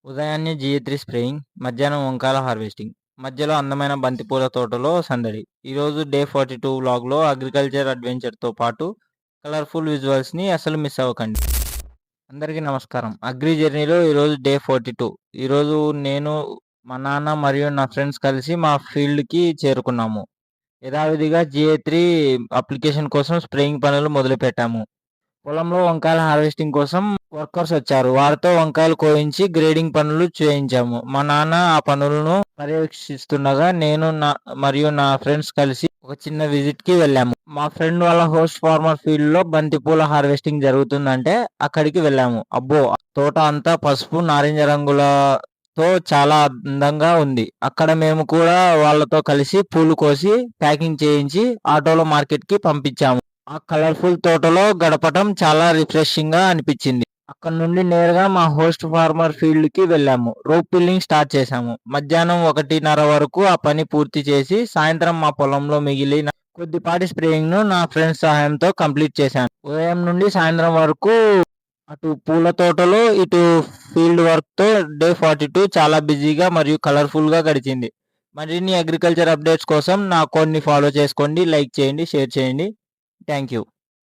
ఉదయాన్నే జిఏ3 స్ప్రేయింగ్, మధ్యాహ్నం వంకాయల హార్వెస్టింగ్, మధ్యలో అందమైన బంతిపూల తోటలో సందడి. ఈరోజు డే 42 వ్లాగ్‌లో అగ్రికల్చర్ అడ్వెంచర్‌తో పాటు కలర్‌ఫుల్ విజువల్స్‌ని అస్సలు మిస్ అవ్వకండి. అందరికీ నమస్కారం. అగ్రి జర్నీలో ఈరోజు డే 42. ఈరోజు నేను, మా నాన్న మరియు నా ఫ్రెండ్స్ కలిసి మా ఫీల్డ్‌కి చేరుకున్నాము. యథావిధిగా జిఏ3 అప్లికేషన్ కోసం స్ప్రేయింగ్ పనులు మొదలుపెట్టాము. పొలంలో వంకాయల హార్వెస్టింగ్ కోసం వర్కర్స్ వచ్చారు. వారితో వంకాయలు కోయించి గ్రేడింగ్ పనులు చేయించాము. మా నాన్న ఆ పనులను పర్యవేక్షిస్తుండగా నేను మరియు నా ఫ్రెండ్స్ కలిసి ఒక చిన్న విజిట్‌కి వెళ్ళాము. మా ఫ్రెండ్ వాళ్ళ హోస్ట్ ఫార్మర్ ఫీల్డ్‌లో బంతిపూల హార్వెస్టింగ్ జరుగుతుందంటే అక్కడికి వెళ్ళాము. అబ్బో! తోట అంతా పసుపు, నారింజ రంగులతో చాలా అందంగా ఉంది. అక్కడ మేము కూడా వాళ్ళతో కలిసి పూలు కోసి, ప్యాకింగ్ చేయించి ఆటోలో మార్కెట్‌కి పంపించాము. ఆ కలర్‌ఫుల్ తోటలో గడపటం చాలా రిఫ్రెషింగ్‌గా అనిపించింది. అక్కడి నుండి నేరుగా మా హోస్ట్ ఫార్మర్ ఫీల్డ్‌కి వెళ్ళాము. రోప్ పుల్లింగ్ స్టార్ట్ చేశాము. మధ్యాహ్నం 1:30 వరకు ఆ పని పూర్తి చేసి, సాయంత్రం మా పొలంలో మిగిలిన కొద్దిపాటి స్ప్రేయింగ్‌ను నా ఫ్రెండ్స్ సహాయంతో కంప్లీట్ చేశాను. ఉదయం నుండి సాయంత్రం వరకు అటు పూల తోటలో, ఇటు ఫీల్డ్ వర్క్‌తో డే 42 చాలా బిజీగా మరియు కలర్‌ఫుల్‌గా గడిచింది. మరిన్ని అగ్రికల్చర్ అప్డేట్స్ కోసం నా అకౌంట్‌ని ఫాలో చేసుకోండి, లైక్ చేయండి, షేర్ చేయండి. Thank you.